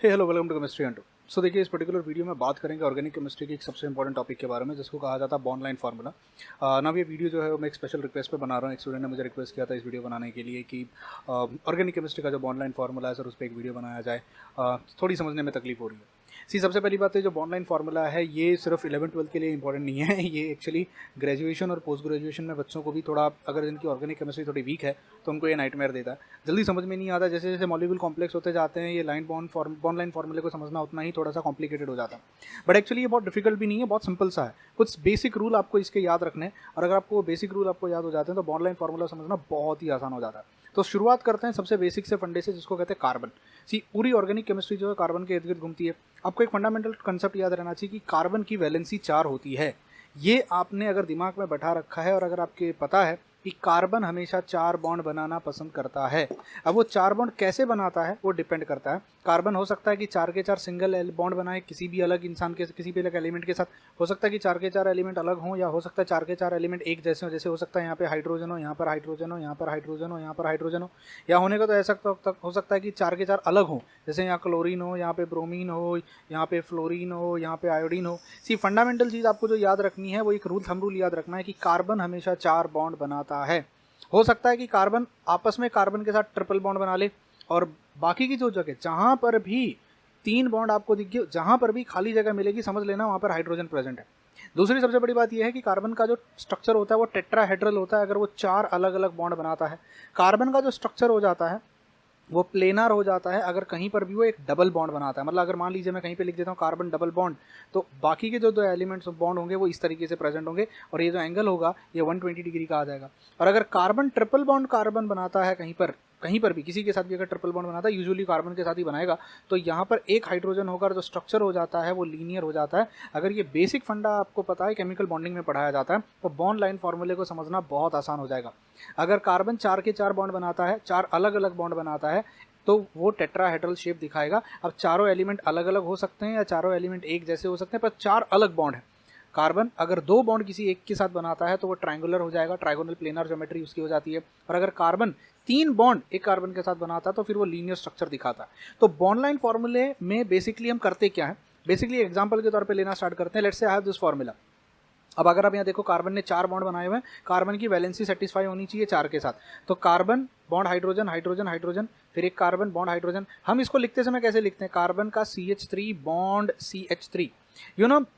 Hello welcome to chemistry and so देखिए, इस particular video में बात करेंगे ऑर्गेनिक केमिस्ट्री की एक सबसे इंपॉर्टेंट टॉपिक के बारे में, जिसको कहा जाता है बॉन्ड लाइन फार्मूला। ना ये वीडियो जो है वो मैं एक स्पेशल रिक्वेस्ट पे बना रहा हूँ। एक स्टूडेंट ने मुझे रिक्वेस्ट किया था इस वीडियो बनाने के लिए कि ऑर्गेनिक केमिस्ट्री का जो बॉन्ड लाइन फार्मूला है सर, उस पर एक वीडियो बनाया जाए। थोड़ी समझने में तकलीफ हो रही है। सबसे पहली बात है, जो बॉन्ड लाइन फार्मूला है ये सिर्फ 11th-12th के लिए इंपॉर्टेंट नहीं है। ये एक्चुअली ग्रेजुएशन और पोस्ट ग्रेजुएशन में बच्चों को भी थोड़ा, अगर इनकी ऑर्गेनिक केमिस्ट्री थोड़ी वीक है तो उनको ये नाइटमेयर देता है, जल्दी समझ में नहीं आता। जैसे जैसे मॉलिक्यूल कॉम्प्लेक्स होते जाते हैं, ये बॉन्ड लाइन फार्मूले को समझना उतना ही थोड़ा सा कॉम्प्लिकेटेड हो जाता है। बट एक्चुअली ये बहुत डिफिकल्ट भी नहीं है, बहुत सिंपल सा है। कुछ बेसिक रूल आपको इसके याद रखने, और अगर आपको बेसिक रूल आपको याद हो जाते हैं तो बॉन्ड लाइन फार्मूला समझना बहुत ही आसान हो जाता है। तो शुरुआत करते हैं सबसे बेसिक से फंडे से, जिसको कहते हैं कार्बन। पूरी ऑर्गेनिक केमिस्ट्री जो है कार्बन के इर्द गिर्द घूमती है। आपको एक फंडामेंटल कंसेप्ट याद रहना चाहिए कि कार्बन की वैलेंसी 4 होती है। ये आपने अगर दिमाग में बैठा रखा है, और अगर आपके पता है कि कार्बन हमेशा 4 बॉन्ड बनाना पसंद करता है। अब वो 4 बॉन्ड कैसे बनाता है वो डिपेंड करता है। कार्बन हो सकता है कि 4 के 4 सिंगल बॉन्ड बनाए किसी भी अलग इंसान के, किसी भी अलग एलिमेंट के साथ। हो सकता है कि 4 के 4 एलिमेंट अलग हों, या हो सकता है 4 के 4 एलिमेंट एक जैसे हो। जैसे हो सकता है यहाँ पे हाइड्रोजन हो, यहाँ पर हाइड्रोजन हो, यहाँ पर हाइड्रोजन हो, यहाँ पर हाइड्रोजन हो। या होने का तो ऐसा हो सकता है कि 4 के 4 अलग हो, जैसे यहाँ क्लोरीन हो, यहाँ पे ब्रोमीन हो, यहाँ पे फ्लोरीन हो, यहाँ पे आयोडीन हो। फंडामेंटल चीज़ आपको जो याद रखनी है वो एक थंब रूल याद रखना है कि कार्बन हमेशा 4 बॉन्ड बनाता है। हो सकता है कि कार्बन आपस में कार्बन के साथ ट्रिपल बॉन्ड बना ले, और बाकी की जो जगह जहां पर भी 3 बॉन्ड आपको दिखे, जहां पर भी खाली जगह मिलेगी, समझ लेना वहां पर हाइड्रोजन प्रेजेंट है। दूसरी सबसे बड़ी बात यह है कि कार्बन का जो स्ट्रक्चर होता है वो टेट्राहेड्रल होता है। अगर वो 4 अलग अलग बॉन्ड बनाता है, कार्बन का जो स्ट्रक्चर हो जाता है वो प्लेनर हो जाता है अगर कहीं पर भी वो एक डबल बॉन्ड बनाता है। मतलब अगर मान लीजिए मैं कहीं पे लिख देता हूँ कार्बन डबल बॉन्ड, तो बाकी के जो 2 एलिमेंट्स बॉन्ड होंगे वो इस तरीके से प्रेजेंट होंगे, और ये जो एंगल होगा ये 120 डिग्री का आ जाएगा। और अगर कार्बन ट्रिपल बॉन्ड कार्बन बनाता है कहीं पर भी किसी के साथ भी अगर ट्रिपल बॉन्ड बनाता है, यूजुअली कार्बन के साथ ही बनाएगा, तो यहाँ पर एक हाइड्रोजन होकर जो स्ट्रक्चर हो जाता है वो लीनियर हो जाता है। अगर ये बेसिक फंडा आपको पता है, केमिकल बॉन्डिंग में पढ़ाया जाता है, तो बॉन्ड लाइन फार्मूले को समझना बहुत आसान हो जाएगा। अगर कार्बन 4 के 4 बॉन्ड बनाता है, 4 अलग अलग बॉन्ड बनाता है, तो वो टेट्राहेड्रल शेप दिखाएगा। अब चारों एलिमेंट अलग अलग हो सकते हैं या चारों एलिमेंट एक जैसे हो सकते हैं, पर 4 अलग बॉन्ड है। कार्बन अगर 2 बॉन्ड किसी एक के साथ बनाता है तो वो ट्रायंगुलर हो जाएगा, ट्रायगोनल प्लेनर ज्योमेट्री उसकी हो जाती है। और अगर कार्बन 3 बॉन्ड एक कार्बन के साथ बनाता है तो फिर वो लीनियर स्ट्रक्चर दिखाता है। तो बॉन्ड लाइन फॉर्मूले में बेसिकली हम करते क्या है, बेसिकली एग्जाम्पल के तौर पर लेना स्टार्ट करते हैं। Let's say I have this formula. अब अगर आप यहाँ देखो, कार्बन ने 4 बॉन्ड बनाए हुए हैं, कार्बन की वैलेंसी सेटिस्फाई होनी चाहिए 4 के साथ। तो carbon bond hydrogen hydrogen hydrogen, फिर एक कार्बन बॉन्ड हाइड्रोजन। हम इसको लिखते समय कैसे लिखते हैं, कार्बन का CH3 बॉन्ड CH3।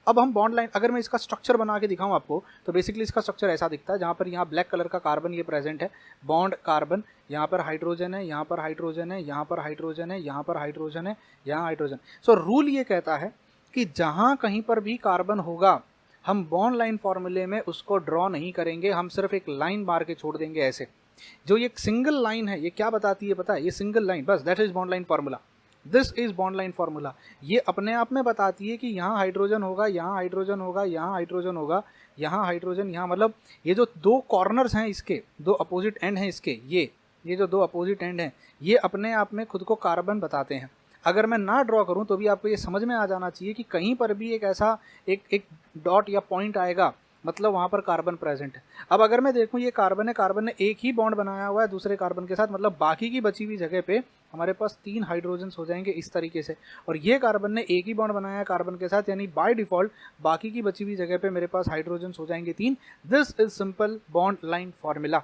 अब हम बॉन्ड लाइन, अगर मैं इसका स्ट्रक्चर बना के दिखाऊं आपको, तो बेसिकली इसका स्ट्रक्चर ऐसा दिखता है, जहाँ पर यहाँ ब्लैक कलर का कार्बन ये प्रेजेंट है, बॉन्ड कार्बन, यहाँ पर हाइड्रोजन है, यहाँ पर हाइड्रोजन है, यहाँ पर हाइड्रोजन है, यहाँ पर हाइड्रोजन है, यहाँ हाइड्रोजन। सो रूल ये कहता है कि जहाँ कहीं पर भी कार्बन होगा, हम बॉन्ड लाइन फॉर्मूले में उसको ड्रॉ नहीं करेंगे, हम सिर्फ एक लाइन मार के छोड़ देंगे ऐसे। जो ये सिंगल लाइन है, ये क्या बताती है पता है, ये सिंगल लाइन बस, that is bond line formula. This is bond line formula. ये अपने आप में बताती है कि यहाँ हाइड्रोजन होगा, यहाँ हाइड्रोजन होगा, यहाँ हाइड्रोजन होगा, यहाँ हाइड्रोजन, यहाँ, मतलब ये जो 2 कॉर्नर्स हैं, इसके 2 अपोजिट एंड हैं, इसके ये जो 2 अपोजिट एंड हैं, ये अपने आप में खुद को कार्बन बताते हैं। अगर मैं ना ड्रॉ करूं तो भी आपको ये समझ में आ जाना चाहिए कि कहीं पर भी एक ऐसा एक डॉट या पॉइंट आएगा, मतलब वहां पर कार्बन प्रेजेंट है। अब अगर मैं देखूं, ये कार्बन है, कार्बन ने एक ही बॉन्ड बनाया हुआ है दूसरे कार्बन के साथ, मतलब बाकी की बची हुई जगह पे हमारे पास 3 हाइड्रोजन हो जाएंगे इस तरीके से। और ये कार्बन ने एक ही बॉन्ड बनाया है कार्बन के साथ, यानी बाय डिफॉल्ट बाकी की बची हुई जगह पे मेरे पास हाइड्रोजन हो जाएंगे 3। This is simple bond line formula.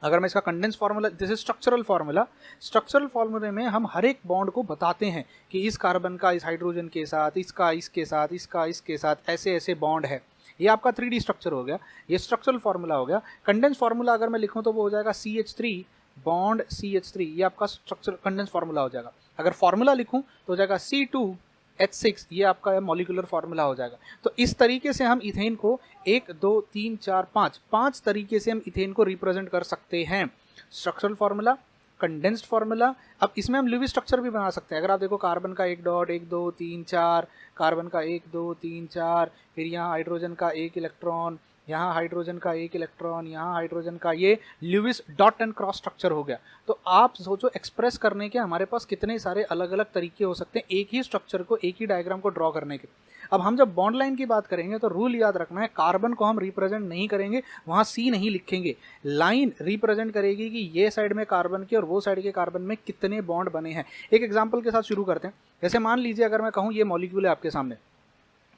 अगर मैं इसका condense formula, this is structural formula. Structural फार्मूले में हम हर एक बॉन्ड को बताते हैं कि इस कार्बन का इस हाइड्रोजन के साथ, इसका इसके साथ, इसका इसके साथ, ऐसे ऐसे बॉन्ड है। ये आपका 3D स्ट्रक्चर हो गया, ये स्ट्रक्चरल फार्मूला हो गया। कंडेंस फार्मूला अगर मैं लिखूं तो वो हो जाएगा CH3 बॉन्ड CH3, ये आपका स्ट्रक्चर कंडेंस फार्मूला हो जाएगा। अगर फार्मूला लिखूं तो हो जाएगा C2H6, ये आपका मॉलिक्यूलर फार्मूला हो जाएगा। तो इस तरीके से हम इथेन को 1 2 3 4 5 तरीके से हम इथेन को रिप्रेजेंट कर सकते हैं। Structural formula, condensed formula. अब इसमें हम लिविंग स्ट्रक्चर भी बना सकते हैं। अगर आप देखो, कार्बन का 1 डॉट 1 2 3 4, कार्बन का 1 2 3 4, फिर यहाँ हाइड्रोजन का 1 इलेक्ट्रॉन, यहाँ हाइड्रोजन का 1 इलेक्ट्रॉन, यहाँ हाइड्रोजन का, ये Lewis dot and cross structure हो गया। तो आप सोचो एक्सप्रेस करने के हमारे पास कितने सारे अलग अलग तरीके हो सकते हैं एक ही स्ट्रक्चर को, एक ही डायग्राम को ड्रॉ करने के। अब हम जब बॉन्ड लाइन की बात करेंगे तो रूल याद रखना है, कार्बन को हम रिप्रेजेंट नहीं करेंगे, वहाँ सी नहीं लिखेंगे, लाइन रिप्रेजेंट करेगी कि ये साइड में कार्बन के और वो साइड के कार्बन में कितने बॉन्ड बने हैं। एक एग्जाम्पल के साथ शुरू करते हैं। जैसे मान लीजिए अगर मैं कहूँ ये मॉलिक्यूल है आपके सामने,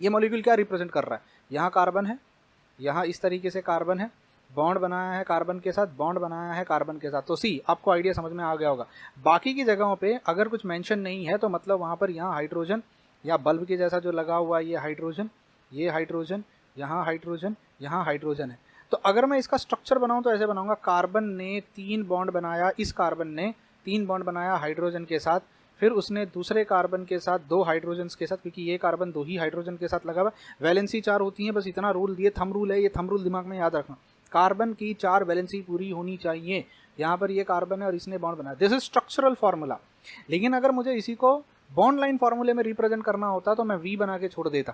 ये मॉलिक्यूल क्या रिप्रेजेंट कर रहा है, यहाँ कार्बन है, यहाँ इस तरीके से कार्बन है, बॉन्ड बनाया है कार्बन के साथ, बॉन्ड बनाया है कार्बन के साथ, तो सी आपको आइडिया समझ में आ गया होगा। बाकी की जगहों पे अगर कुछ मेंशन नहीं है तो मतलब वहाँ पर यहाँ हाइड्रोजन या बल्ब के जैसा जो लगा हुआ है ये हाइड्रोजन, ये हाइड्रोजन, यहाँ हाइड्रोजन, यहाँ हाइड्रोजन है। तो अगर मैं इसका स्ट्रक्चर बनाऊँ तो ऐसे बनाऊँगा, कार्बन ने 3 बॉन्ड बनाया, इस कार्बन ने 3 बॉन्ड बनाया हाइड्रोजन के साथ, फिर उसने दूसरे कार्बन के साथ 2 हाइड्रोजन के साथ, क्योंकि ये कार्बन 2 ही हाइड्रोजन के साथ लगा हुआ है, वैलेंसी 4 होती है, बस इतना रूल दिए, थंब रूल है, ये थंब रूल दिमाग में याद रखना, कार्बन की 4 वैलेंसी पूरी होनी चाहिए। यहाँ पर ये कार्बन है और इसने बॉन्ड बनाया, दिस इज स्ट्रक्चरल फार्मूला। लेकिन अगर मुझे इसी को बॉन्ड लाइन फार्मूले में रिप्रेजेंट करना होता तो मैं वी बना के छोड़ देता।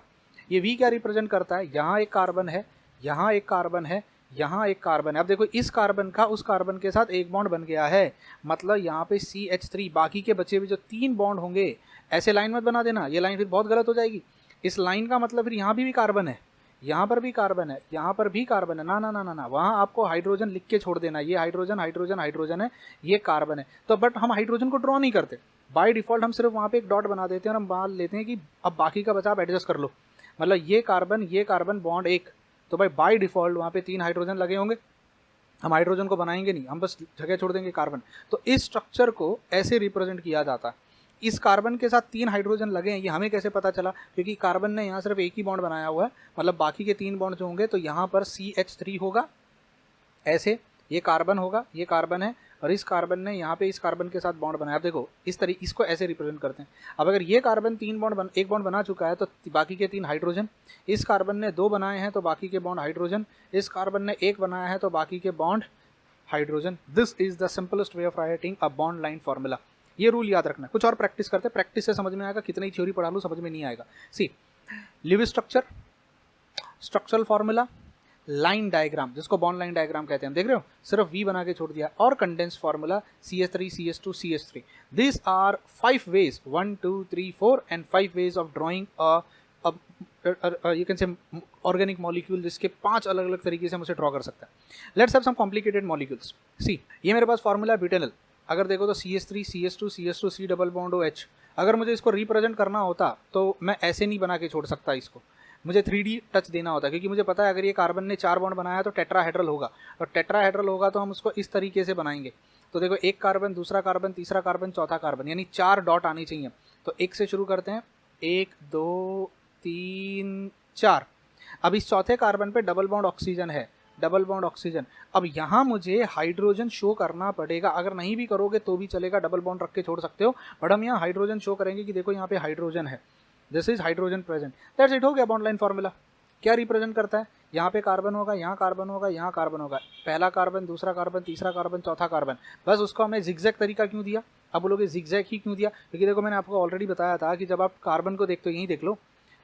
ये वी क्या रिप्रेजेंट करता है, यहाँ एक कार्बन है, यहाँ एक कार्बन है, यहाँ एक कार्बन है। अब देखो इस कार्बन का उस कार्बन के साथ एक बॉन्ड बन गया है, मतलब यहाँ पे CH3, बाकी के बचे हुए जो 3 बॉन्ड होंगे, ऐसे लाइन मत बना देना, ये लाइन फिर बहुत गलत हो जाएगी। इस लाइन का मतलब फिर यहाँ भी कार्बन है, यहाँ पर भी कार्बन है, यहाँ पर भी कार्बन है, ना ना ना ना ना, वहाँ आपको हाइड्रोजन लिख के छोड़ देना, ये हाइड्रोजन हाइड्रोजन हाइड्रोजन है, ये कार्बन है। तो बट हम हाइड्रोजन को ड्रॉ नहीं करते, बाय डिफॉल्ट हम सिर्फ वहाँ पे एक डॉट बना देते हैं और हम मान लेते हैं कि अब बाकी का बचा आप एडजस्ट कर लो, मतलब ये कार्बन बॉन्ड एक, तो भाई बाय डिफॉल्ट वहाँ पे 3 हाइड्रोजन लगे होंगे, हम हाइड्रोजन को बनाएंगे नहीं, हम बस जगह छोड़ देंगे कार्बन। तो इस स्ट्रक्चर को ऐसे रिप्रेजेंट किया जाता है। इस कार्बन के साथ 3 हाइड्रोजन लगे हैं, ये हमें कैसे पता चला, क्योंकि कार्बन ने यहाँ सिर्फ एक ही बॉन्ड बनाया हुआ है, मतलब बाकी के 3 बॉन्ड जो होंगे तो यहाँ पर CH3 होगा, ऐसे ये कार्बन होगा, ये कार्बन है, और इस कार्बन ने यहाँ पे इस कार्बन के साथ बॉन्ड बनाया। देखो इस तरीके, इसको ऐसे रिप्रेजेंट करते हैं। अब अगर ये कार्बन 3 बॉन्ड एक बॉन्ड बना चुका है तो बाकी के 3 हाइड्रोजन, इस कार्बन ने 2 बनाए हैं तो बाकी के बॉन्ड हाइड्रोजन, इस कार्बन ने 1 बनाया है तो बाकी के bond hydrogen. This is the simplest way of writing a bond line formula. ये रूल याद रखना। कुछ और प्रैक्टिस करते हैं, प्रैक्टिस से समझ में आएगा, कितनी थ्योरी पढ़ा लो समझ में नहीं आएगा। See Lewis structure, structural formula, line diagram, जिसको बॉन्ड लाइन डायग्राम कहते हैं, देख रहे हो, सिर्फ वी बना के छोड़ दिया, और condense formula CH3 CH2 CH3। This are 5 ways, 1 2 3 4 and 5 ways of drawing you can say organic molecule, जिसके 5 अलग अलग तरीके से हम उसे ड्रॉ कर सकते हैं। Let's have some complicated molecules. See ये मेरे पास फार्मूला ब्यूटेनॉल, अगर देखो तो CH3 CH2 CH2 C double bond OH। अगर मुझे इसको रिप्रेजेंट करना होता तो मैं ऐसे नहीं बना के छोड़ सकता, इसको मुझे 3D टच देना होता, क्योंकि मुझे पता है अगर ये कार्बन ने 4 बॉन्ड बनाया तो टेट्राहेड्रल होगा, और टेट्राहेड्रल होगा तो हम उसको इस तरीके से बनाएंगे। तो देखो एक कार्बन, दूसरा कार्बन, तीसरा कार्बन, चौथा कार्बन, यानी 4 डॉट आनी चाहिए। तो एक से शुरू करते हैं, 1 2 3 4। अब इस चौथे कार्बन पे डबल बॉन्ड ऑक्सीजन है, डबल बॉन्ड ऑक्सीजन। अब यहाँ मुझे हाइड्रोजन शो करना पड़ेगा, अगर नहीं भी करोगे तो भी चलेगा, डबल बॉन्ड रख के छोड़ सकते हो, बट हम यहाँ हाइड्रोजन शो करेंगे कि देखो यहाँ पे हाइड्रोजन है, this is hydrogen present. That's it, हो गया बॉन्ड लाइन फार्मूला। क्या रिप्रेजेंट करता है, यहाँ पे कार्बन होगा, यहाँ कार्बन होगा, यहाँ कार्बन होगा, पहला कार्बन, दूसरा कार्बन, तीसरा कार्बन, चौथा कार्बन, बस उसको हमें जिगजैग तरीका क्यों दिया। अब बोलोगे जिगजैग ही क्यों दिया, क्योंकि देखो मैंने आपको ऑलरेडी बताया था कि जब आप कार्बन को देखते हो, यहीं देख लो,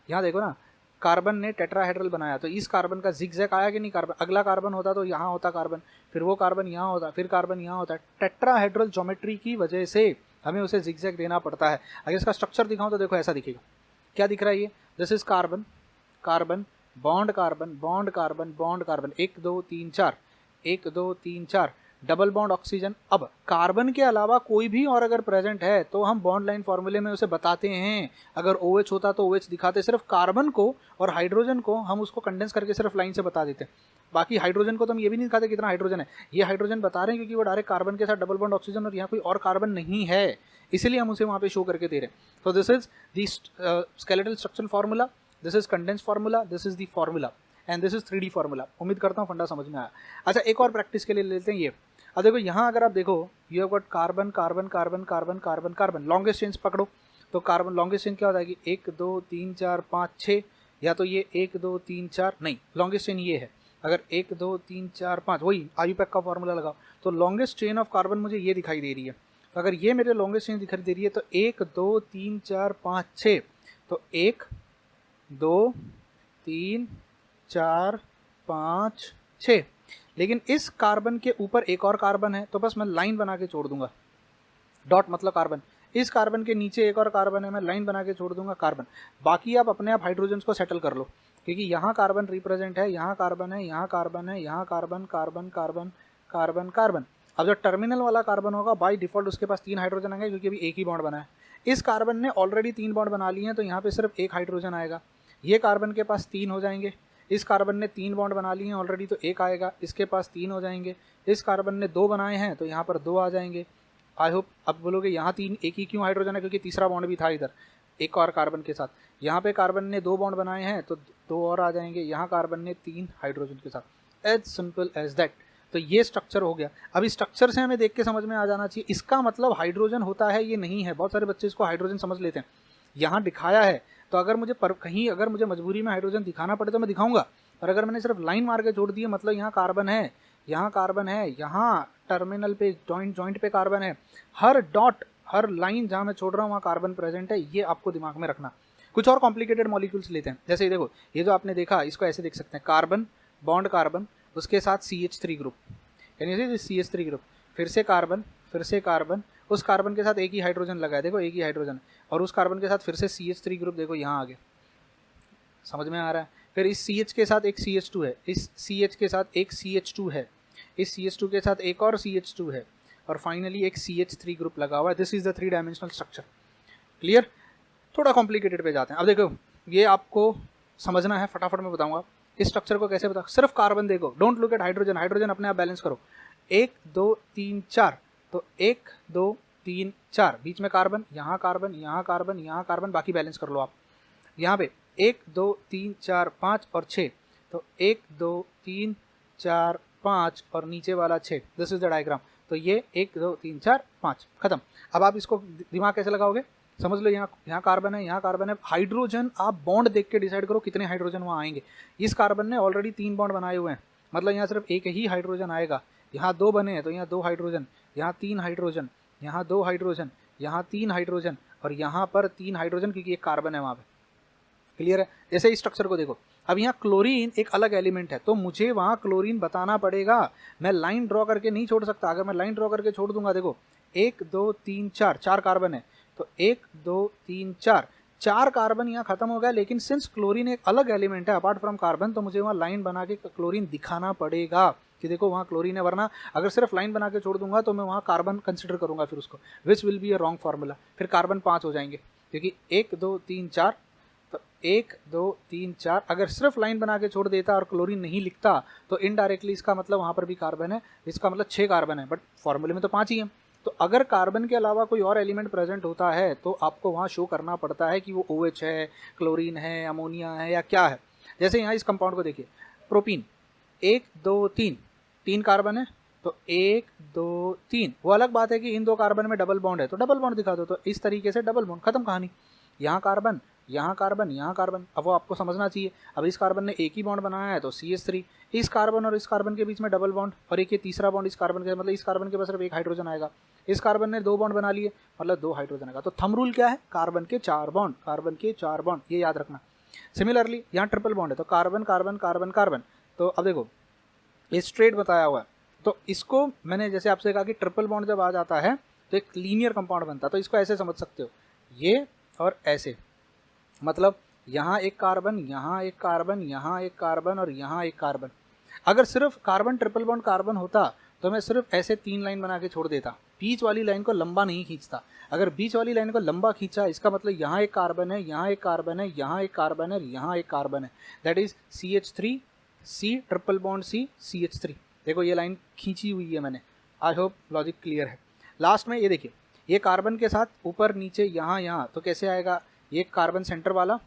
यहाँ देखो ना, कार्बन ने टेट्राहेड्रल बनाया तो इस कार्बन का जिगजैग आया कि नहीं, कार्बन अगला कार्बन होता तो यहाँ होता कार्बन, फिर वो कार्बन यहाँ होता, फिर कार्बन यहाँ होता। टेट्राहेड्रल ज्योमेट्री की वजह से हमें उसे जिगजैग देना पड़ता है। अगर इसका स्ट्रक्चर दिखाऊं तो देखो ऐसा दिखेगा, क्या दिख रहा है ये, this is carbon, carbon bond carbon, bond carbon, bond carbon, 1 2 3 4, 1 2 3 4, double bond oxygen. अब कार्बन के अलावा कोई भी और अगर प्रेजेंट है तो हम बॉन्ड लाइन फार्मूले में उसे बताते हैं, अगर OH होता तो OH दिखाते, सिर्फ कार्बन को और हाइड्रोजन को हम उसको कंडेंस करके सिर्फ लाइन से बता देते हैं, बाकी हाइड्रोजन को तो हम ये भी नहीं दिखाते कितना हाइड्रोजन है, ये हाइड्रोजन बता रहे हैं क्योंकि वो डायरेक्ट कार्बन के साथ डबल बॉन्ड ऑक्सीजन और यहाँ कोई और कार्बन नहीं है, इसीलिए हम उसे वहाँ पे शो करके दे रहे हैं। तो this is the skeletal structural formula, this is condense formula, this is the formula, and this is 3D formula. उम्मीद करता हूँ फंडा समझ में आया। अच्छा एक और प्रैक्टिस के लिए लेते हैं ये। अब देखो यहाँ अगर आप देखो, you have got carbon carbon carbon carbon carbon carbon, longest chains पकड़ो तो कार्बन लॉन्गेस्ट चेन क्या होता है कि 1 2 3 4 5 6, या तो ये 1 2 3 4, नहीं लॉन्गेस्ट चेन ये है, अगर 1 2 3 4 5 वही आयुपैक का फार्मूला लगाओ तो लॉन्गेस्ट चेन ऑफ कार्बन मुझे ये दिखाई दे रही है। तो अगर ये मेरे लॉन्गेस्ट चेन दिखाई दे रही है तो 1 2 3 4 5 6, तो 1 2 3 4 5 6, लेकिन इस कार्बन के ऊपर एक और कार्बन है तो बस मैं लाइन बना के छोड़ दूंगा, डॉट मतलब कार्बन, इस कार्बन के नीचे एक और कार्बन है, मैं लाइन बना के छोड़ दूंगा कार्बन। बाकी आप अपने आप हाइड्रोजन्स को सेटल कर लो, क्योंकि यहाँ कार्बन रिप्रेजेंट है, यहाँ कार्बन है, यहाँ कार्बन है, यहाँ carbon carbon carbon carbon carbon. अब जो टर्मिनल वाला कार्बन होगा बाय डिफॉल्ट उसके पास 3 हाइड्रोजन आएंगे, क्योंकि अभी एक ही बॉन्ड बना है। इस कार्बन ने ऑलरेडी 3 बॉन्ड बना लिए हैं, तो यहाँ पे सिर्फ 1 हाइड्रोजन आएगा। ये कार्बन के पास 3 हो जाएंगे। इस कार्बन ने 3 बॉन्ड बना लिए हैं ऑलरेडी, तो 1 आएगा, इसके पास 3 हो जाएंगे। इस कार्बन ने 2 बनाए हैं, तो यहाँ पर 2 आ जाएंगे। आई होप अब बोलोगे यहाँ 3 एक ही क्यों हाइड्रोजन है, क्योंकि तीसरा बॉन्ड भी था इधर एक और कार्बन के साथ। यहाँ पे कार्बन ने 2 बॉन्ड बनाए हैं, तो 2 और आ जाएंगे। यहाँ कार्बन ने 3 हाइड्रोजन के साथ। As simple as that. तो ये स्ट्रक्चर हो गया। अब इस स्ट्रक्चर से हमें देख के समझ में आ जाना चाहिए इसका मतलब हाइड्रोजन होता है ये नहीं है। बहुत सारे बच्चे इसको हाइड्रोजन समझ लेते हैं। यहाँ दिखाया है, तो अगर मुझे कहीं अगर मुझे मजबूरी में हाइड्रोजन दिखाना पड़े तो मैं दिखाऊंगा, पर अगर मैंने सिर्फ लाइन मार के छोड़ दी है मतलब यहाँ कार्बन है, यहाँ कार्बन है, यहाँ टर्मिनल पे जॉइंट पे कार्बन है, हर डॉट हर लाइन जहाँ मैं छोड़ रहा हूँ वहाँ कार्बन प्रेजेंट है। ये आपको दिमाग में रखना। कुछ और कॉम्प्लिकेटेड मॉलिक्यूल्स लेते हैं, जैसे ये देखो, ये जो आपने देखा इसको ऐसे देख सकते हैं, कार्बन बॉन्ड कार्बन उसके साथ CH3 ग्रुप, यानी CH3 ग्रुप, फिर से कार्बन, उस कार्बन के साथ एक ही हाइड्रोजन लगा है, देखो एक ही हाइड्रोजन, और उस कार्बन के साथ फिर से CH3 ग्रुप, देखो यहाँ आगे, समझ में आ रहा है। फिर इस CH के साथ एक CH2 है, इस CH के साथ एक CH2 है, इस CH2 के साथ एक और CH2 है, और फाइनली एक CH3 ग्रुप लगा हुआ है। This is the 3 dimensional structure. Clear? थोड़ा कॉम्प्लिकेटेड पे जाते हैं। अब देखो ये आपको समझना है, फटाफट मैं बताऊंगा इस स्ट्रक्चर को कैसे बता। सिर्फ कार्बन देखो, don't look at hydrogen, hydrogen अपने आप बैलेंस करो। 1 2 3 4, तो 1 2 3 4, बीच में कार्बन, यहाँ कार्बन, यहाँ कार्बन, यहाँ कार्बन, बाकी बैलेंस कर लो आप। यहाँ पे 1 2 3 4 5 और 6, तो 1 2 3 4 5 और नीचे वाला 6। This is the diagram. तो ये 1 2 3 4 5 खत्म। अब आप इसको दिमाग कैसे लगाओगे, समझ लो। यहाँ कार्बन है, यहाँ कार्बन है। हाइड्रोजन आप बॉन्ड देख के डिसाइड करो कितने हाइड्रोजन वहाँ आएंगे। इस कार्बन ने ऑलरेडी 3 बॉन्ड बनाए हुए हैं, मतलब यहाँ सिर्फ एक ही हाइड्रोजन आएगा। यहाँ 2 बने हैं तो यहाँ 2 हाइड्रोजन, यहाँ 3 हाइड्रोजन, यहाँ 2 हाइड्रोजन, यहाँ 3 हाइड्रोजन, और यहाँ पर 3 हाइड्रोजन, क्योंकि एक कार्बन है वहाँ पे। क्लियर है? ऐसे ही स्ट्रक्चर को देखो। अब यहाँ क्लोरीन एक अलग एलिमेंट है, तो मुझे वहाँ क्लोरीन बताना पड़ेगा। मैं लाइन ड्रॉ करके नहीं छोड़ सकता। अगर मैं लाइन ड्रॉ करके छोड़ दूंगा, देखो 1 2 3 4, 4 कार्बन है, तो 1 2 3 4, 4 कार्बन यहाँ खत्म हो गया। लेकिन सिंस क्लोरीन एक अलग एलिमेंट है अपार्ट फ्रॉम कार्बन, तो मुझे वहाँ लाइन बना के क्लोरीन दिखाना पड़ेगा कि देखो वहाँ क्लोरीन है। वरना अगर सिर्फ लाइन बना के छोड़ दूंगा तो मैं वहाँ कार्बन कंसिडर करूंगा फिर उसको, which will be a wrong formula. फिर कार्बन 5 हो जाएंगे, क्योंकि 1 2 3 4, तो 1 2 3 4 अगर सिर्फ लाइन बना के छोड़ देता और क्लोरीन नहीं लिखता तो इनडायरेक्टली इसका मतलब वहाँ पर भी कार्बन है, इसका मतलब 6 कार्बन है, बट फॉर्मूले में तो 5 ही है। तो अगर कार्बन के अलावा कोई और एलिमेंट प्रेजेंट होता है तो आपको वहाँ शो करना पड़ता है कि वो OH है, क्लोरीन है, अमोनिया है, या क्या है। जैसे यहाँ इस कंपाउंड को देखिए, प्रोपीन 1 2 3, 3 कार्बन है, तो 1 2 3। वो अलग बात है कि इन 2 कार्बन में डबल बॉन्ड है, तो डबल बॉन्ड दिखा दो। तो इस तरीके से डबल बॉन्ड, खत्म कहानी। यहाँ कार्बन, यहाँ कार्बन, यहाँ कार्बन। अब वो आपको समझना चाहिए। अब इस कार्बन ने एक ही बॉन्ड बनाया है, तो CH3। इस कार्बन और इस कार्बन के बीच में डबल बॉन्ड, और एक ये तीसरा बॉन्ड इस कार्बन के, मतलब इस कार्बन के पास सिर्फ 1 हाइड्रोजन आएगा। इस कार्बन ने 2 बॉन्ड बना लिए, मतलब 2 हाइड्रोजन आएगा। तो थंब रूल क्या है, कार्बन के 4 बॉन्ड, कार्बन के 4 बॉन्ड, ये याद रखना। सिमिलरली यहाँ ट्रिपल बॉन्ड है, तो कार्बन कार्बन कार्बन कार्बन। तो अब देखो ये स्ट्रेट बताया हुआ है, तो इसको मैंने जैसे आपसे कहा कि ट्रिपल बॉन्ड जब आ जाता है तो एक लीनियर कंपाउंड बनता है। तो इसको ऐसे समझ सकते हो, ये और ऐसे, मतलब यहाँ एक कार्बन, यहाँ एक कार्बन, यहाँ एक कार्बन, और यहाँ एक कार्बन। अगर सिर्फ कार्बन ट्रिपल बॉन्ड कार्बन होता तो मैं सिर्फ ऐसे 3 लाइन बना के छोड़ देता, बीच वाली लाइन को लंबा नहीं खींचता। अगर बीच वाली लाइन को लंबा खींचा, इसका मतलब यहाँ एक कार्बन है, यहाँ एक कार्बन है, यहाँ एक कार्बन है, यहाँ एक कार्बन है। That is CH3 C triple bond C CH3। देखो ये लाइन खींची हुई है मैंने। आई होप लॉजिक क्लियर है। लास्ट में ये देखिए, ये कार्बन के साथ ऊपर नीचे यहाँ यहाँ, तो कैसे आएगा, ये कार्बन सेंटर वाला,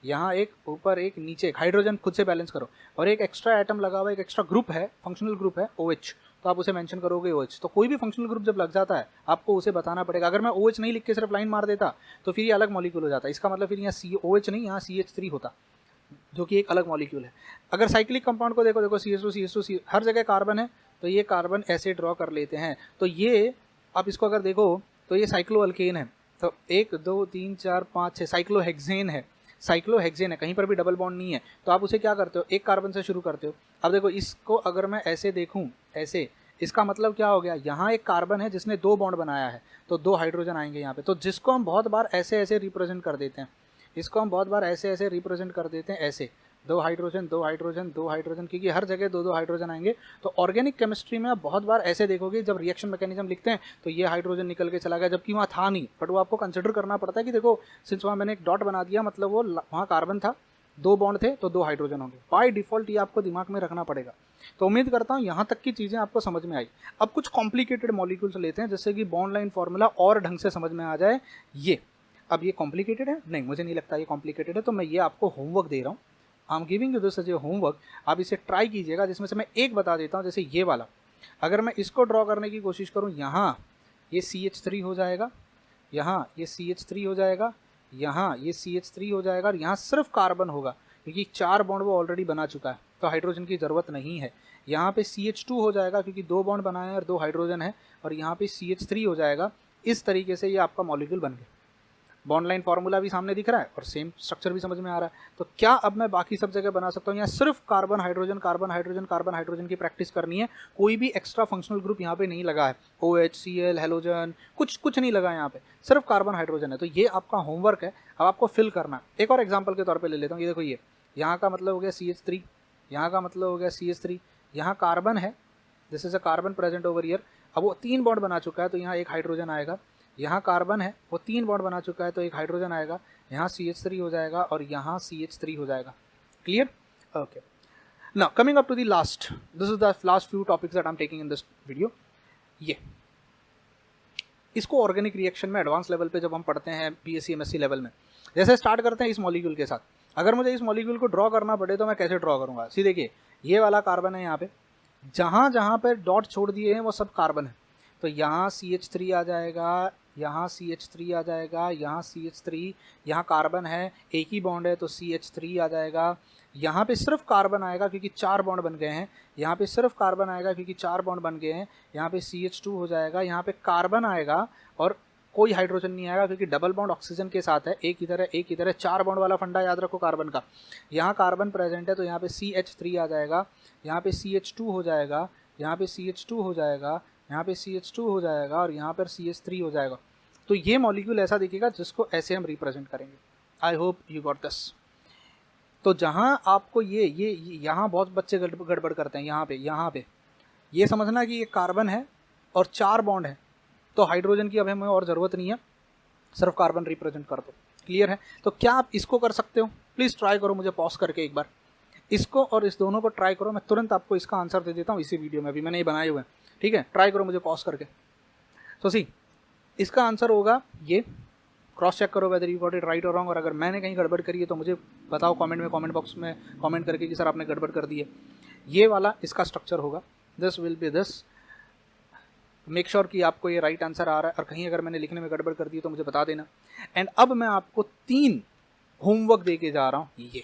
यहाँ एक ऊपर एक नीचे, हाइड्रोजन खुद से बैलेंस करो, और एक एक्स्ट्रा एटम लगा हुआ, एक एक्स्ट्रा ग्रुप है, फंक्शनल ग्रुप है OH, तो आप उसे मेंशन करोगे OH। तो कोई भी फंक्शनल ग्रुप जब लग जाता है आपको उसे बताना पड़ेगा। अगर मैं OH नहीं लिख के सिर्फ लाइन मार देता तो फिर ये अलग मॉलिक्यूल हो जाता। इसका मतलब फिर यहाँ OH नहीं, यहाँ CH3 होता, जो कि एक अलग मॉलिक्यूल है। अगर साइक्लिक कंपाउंड को देखो, देखो CH2 हर जगह कार्बन है, तो ये कार्बन ऐसे ड्रॉ कर लेते हैं। तो ये आप इसको अगर देखो तो ये साइक्लोअल्केन है, तो 1 2 3 4 5 6 साइक्लोहेक्सेन है, साइक्लोहेक्सेन है, कहीं पर भी डबल बॉन्ड नहीं है। तो आप उसे क्या करते हो, एक कार्बन से शुरू करते हो। अब देखो इसको अगर मैं ऐसे देखूं, ऐसे इसका मतलब क्या हो गया, यहाँ एक कार्बन है जिसने 2 बॉन्ड बनाया है तो 2 हाइड्रोजन आएंगे यहाँ पे। तो जिसको हम बहुत बार ऐसे ऐसे रिप्रेजेंट कर देते हैं, इसको हम बहुत बार ऐसे ऐसे रिप्रेजेंट कर देते हैं, ऐसे 2 हाइड्रोजन 2 हाइड्रोजन 2 हाइड्रोजन, क्योंकि हर जगह 2 2 हाइड्रोजन आएंगे। तो ऑर्गेनिक केमिस्ट्री में आप बहुत बार ऐसे देखोगे, जब रिएक्शन मैकेनिज्म लिखते हैं तो ये हाइड्रोजन निकल के चला गया, जबकि वहाँ था नहीं, बट वो आपको कंसिडर करना पड़ता है कि देखो सिंस वहाँ मैंने एक डॉट बना दिया, मतलब वो वहाँ कार्बन था, 2 बॉन्ड थे तो 2 हाइड्रोजन होंगे बाय डिफॉल्ट, ये आपको दिमाग में रखना पड़ेगा। तो उम्मीद करता हूँ यहाँ तक की चीज़ें आपको समझ में आई। अब कुछ कॉम्प्लिकेटेड मॉलिक्यूल्स लेते हैं जिससे कि बॉन्ड लाइन फार्मूला और ढंग से समझ में आ जाए। ये अब ये कॉम्प्लिकेटेड है? नहीं, मुझे नहीं लगता ये कॉम्प्लिकेटेड है, तो मैं ये आपको होमवर्क दे रहा हूँ। I am giving you this as a homework, आप इसे ट्राई कीजिएगा, जिसमें से मैं एक बता देता हूँ। जैसे ये वाला, अगर मैं इसको ड्रॉ करने की कोशिश करूँ, यहाँ ये CH3 हो जाएगा, यहाँ ये CH3 हो जाएगा, यहाँ ये CH3 हो जाएगा, और यहाँ सिर्फ कार्बन होगा क्योंकि 4 बॉन्ड वो ऑलरेडी बना चुका है, तो हाइड्रोजन की ज़रूरत नहीं है। यहाँ पे CH2 हो जाएगा क्योंकि 2 बॉन्ड बनाए हैं और 2 हाइड्रोजन है, और यहाँ पे CH3 हो जाएगा। इस तरीके से ये आपका मॉलिक्यूल बन गया। बॉन्ड लाइन फार्मूला भी सामने दिख रहा है और सेम स्ट्रक्चर भी समझ में आ रहा है। तो क्या अब मैं बाकी सब जगह बना सकता हूँ? यहाँ सिर्फ carbon hydrogen carbon hydrogen carbon hydrogen की प्रैक्टिस करनी है, कोई भी एक्स्ट्रा फंक्शनल ग्रुप यहाँ पे नहीं लगा है, OH Cl हेलोजन कुछ नहीं लगा है, यहाँ पे सिर्फ कार्बन हाइड्रोजन है। तो ये आपका होमवर्क है, अब आपको फिल करना है। एक और एग्जाम्पल के तौर पर ले लेता हूँ, ये देखो, ये यहाँ का मतलब हो गया CH3, यहाँ का मतलब हो गया CH3, यहाँ कार्बन है, this is a carbon present over here. अब वो 3 बॉन्ड बना चुका है तो यहाँ एक हाइड्रोजन आएगा, यहाँ कार्बन है वो 3 बॉन्ड बना चुका है तो एक हाइड्रोजन आएगा, यहाँ CH3 हो जाएगा और यहाँ CH3 हो जाएगा। Clear? Okay, now coming up to the last, this is the last few topics that I am taking in this video. ये इसको ऑर्गेनिक रिएक्शन में एडवांस लेवल पे जब हम पढ़ते हैं BSc MSc लेवल में, जैसे स्टार्ट करते हैं इस मॉलिक्यूल के साथ। अगर मुझे इस मॉलिक्यूल को ड्रॉ करना पड़े तो मैं कैसे ड्रॉ करूँगा? सी देखिए, ये वाला कार्बन है, यहाँ पे जहाँ जहाँ पे डॉट छोड़ दिए हैं वो सब कार्बन है, तो यहाँ CH3 आ जाएगा, यहाँ CH3 आ जाएगा, यहाँ CH3, यहाँ कार्बन है, एक ही बॉन्ड है तो CH3 आ जाएगा। यहाँ पे सिर्फ कार्बन आएगा क्योंकि 4 बॉन्ड बन गए हैं, यहाँ पे सिर्फ कार्बन आएगा क्योंकि 4 बॉन्ड बन गए हैं, यहाँ पे CH2 हो जाएगा, यहाँ पे कार्बन आएगा और कोई हाइड्रोजन नहीं आएगा क्योंकि डबल बॉन्ड ऑक्सीजन के साथ है, एक इधर है एक इधर है, 4 बॉन्ड वाला फंडा याद रखो कार्बन का। यहाँ कार्बन प्रेजेंट है तो यहाँ पे CH3 आ जाएगा, यहाँ पे CH2 हो जाएगा, यहाँ पे CH2 हो जाएगा, यहाँ पे CH2 हो जाएगा और यहाँ पर CH3 हो जाएगा। तो ये मॉलिक्यूल ऐसा दिखेगा जिसको ऐसे हम रिप्रेजेंट करेंगे। आई होप यू गॉट दिस। तो जहाँ आपको ये यहाँ बहुत बच्चे गड़बड़ करते हैं, यहाँ पे ये समझना कि ये कार्बन है और 4 बॉन्ड है तो हाइड्रोजन की अब हमें और ज़रूरत नहीं है, सिर्फ कार्बन रिप्रेजेंट कर दो। क्लियर है? तो क्या आप इसको कर सकते हो? प्लीज़ ट्राई करो, मुझे पॉज करके एक बार इसको और इस दोनों को ट्राई करो। मैं तुरंत आपको इसका आंसर दे देता हूँ इसी वीडियो में, अभी मैंने ये बनाए हुए हैं, ठीक है? ट्राई करो मुझे पॉज करके। तो सी इसका आंसर होगा ये, क्रॉस चेक करो whether you got it right और रॉन्ग, और अगर मैंने कहीं गड़बड़ करी है तो मुझे बताओ कमेंट बॉक्स में कमेंट करके कि सर आपने गड़बड़ कर दी है। ये वाला इसका स्ट्रक्चर होगा, this will be this. Make sure कि आपको ये राइट आंसर आ रहा है, और कहीं अगर मैंने लिखने में गड़बड़ कर दी तो मुझे बता देना। एंड अब मैं आपको 3 होमवर्क दे के जा रहा हूँ, ये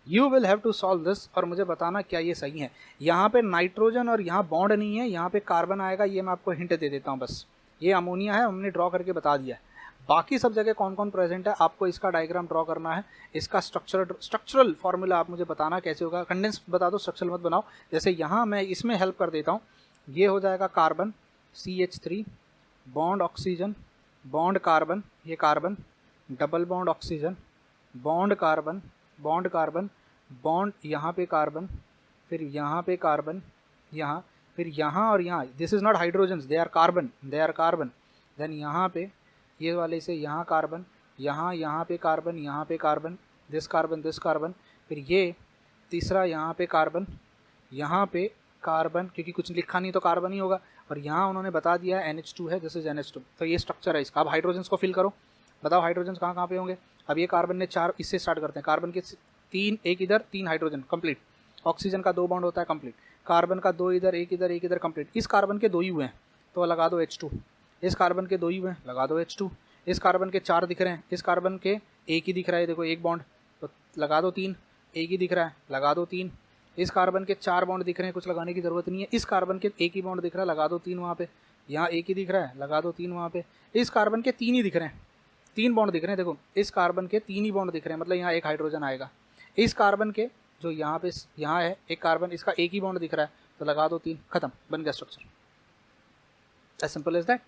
you will have to solve this और मुझे बताना क्या ये सही है। यहाँ पे नाइट्रोजन और यहाँ बॉन्ड नहीं है, यहाँ पे कार्बन आएगा, ये मैं आपको हिंट दे देता हूँ बस। ये अमोनिया है, हमने ड्रॉ करके बता दिया है। बाकी सब जगह कौन कौन प्रेजेंट है आपको इसका डायग्राम ड्रॉ करना है। इसका स्ट्रक्चरल फार्मूला आप मुझे बताना कैसे होगा। कंडेंस बता दो, स्ट्रक्चरल मत बनाओ। जैसे यहाँ मैं इसमें हेल्प कर देता हूँ, ये हो जाएगा carbon CH3 bond oxygen bond carbon, ये carbon double bond oxygen bond carbon bond carbon bond, यहाँ पे कार्बन, फिर यहाँ पे कार्बन, यहाँ फिर यहाँ और यहाँ। This is not hydrogen, they are carbon. Then यहाँ पे ये वाले से यहाँ कार्बन, यहाँ पे कार्बन, यहाँ पे कार्बन, दिस कार्बन, फिर ये तीसरा यहाँ पे कार्बन, यहाँ पे कार्बन, क्योंकि कुछ लिखा नहीं तो कार्बन ही होगा, और यहाँ उन्होंने बता दिया है NH2 है, दिस इज NH2। तो ये स्ट्रक्चर है इसका। अब हाइड्रोजन्स को फिल करो, बताओ हाइड्रोजन्स कहाँ कहाँ पे होंगे। अब ये कार्बन ने 4, इससे स्टार्ट करते हैं। कार्बन के 3, एक इधर 3 हाइड्रोजन कंप्लीट। ऑक्सीजन का 2 बॉन्ड होता है कंप्लीट। कार्बन का 2 इधर एक इधर कंप्लीट। इस कार्बन के 2 ही हुए हैं तो लगा दो H2। इस कार्बन के 2 ही हुए हैं, लगा दो H2। इस कार्बन के 4 दिख रहे हैं, इस कार्बन के एक ही दिख रहा है, देखो एक बॉन्ड, तो लगा दो 3। एक ही दिख रहा है, लगा दो 3। इस कार्बन के 4 बॉन्ड दिख रहे हैं, कुछ लगाने की ज़रूरत नहीं है। इस कार्बन के एक ही बॉन्ड दिख रहा है, लगा दो 3 वहाँ पे। यहाँ एक ही दिख रहा है, लगा दो 3 वहाँ पे। इस कार्बन के 3 ही दिख रहे हैं, 3 बॉन्ड दिख रहे हैं, देखो इस कार्बन के 3 ही बॉन्ड दिख रहे हैं, मतलब यहाँ एक हाइड्रोजन आएगा। इस कार्बन के जो यहाँ पे यहाँ है एक कार्बन, इसका एक ही बॉन्ड दिख रहा है, तो लगा दो 3, खत्म, बन गया structure. As simple as that.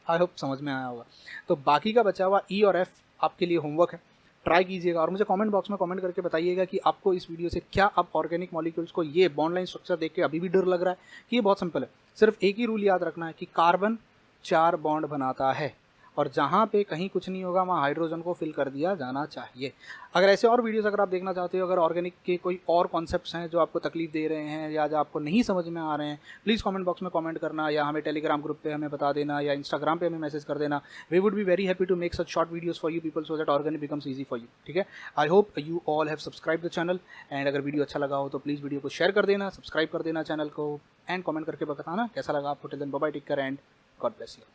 I hope समझ में आया होगा। तो बाकी का बचा हुआ ई और एफ आपके लिए होमवर्क है, ट्राई कीजिएगा और मुझे कमेंट बॉक्स में कमेंट करके बताइएगा कि आपको इस वीडियो से क्या अब ऑर्गेनिक मॉलिक्यूल्स को ये बॉन्ड लाइन स्ट्रक्चर देख के अभी भी डर लग रहा है कि ये बहुत सिंपल है। सिर्फ एक ही रूल याद रखना है कि कार्बन 4 बॉन्ड बनाता है और जहाँ पे कहीं कुछ नहीं होगा वहाँ हाइड्रोजन को फिल कर दिया जाना चाहिए। अगर ऐसे और वीडियोस अगर आप देखना चाहते हो, अगर ऑर्गेनिक के कोई और कॉन्सेप्ट्स हैं जो आपको तकलीफ दे रहे हैं या जो आपको नहीं समझ में आ रहे हैं, प्लीज़ कमेंट बॉक्स में कमेंट करना या हमें टेलीग्राम ग्रुप पे हमें बता देना या इंस्टाग्राम पे हमें मैसेज कर देना। We would be very happy to make such short videos for you people so that organic becomes easy for you. ठीक है, I hope you all have subscribe the channel and अगर video अच्छा लगा हो तो please video को share कर देना, सब्सक्राइब कर देना चैनल को एंड कमेंट करके बताना कैसा लगा आपको। Till then bye bye, take care and God bless you.